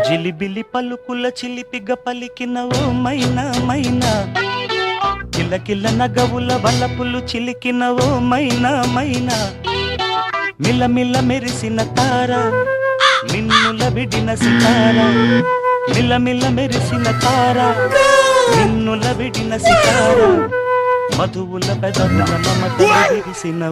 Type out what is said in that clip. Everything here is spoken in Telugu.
జిలిబిలి పలుకుల చిలిపిగ పలికిన ఓ మైనా మైనా, కిలకిల నగవుల వలపులు చిలికిన ఓ మైనా మైనా, మిలమిల మెరిసిన తార నిన్నుల విడిన సితార, మిలమిల మెరిసిన తార నిన్నుల విడిన సితార, మధువుల పెదవుల మమత విరిసిన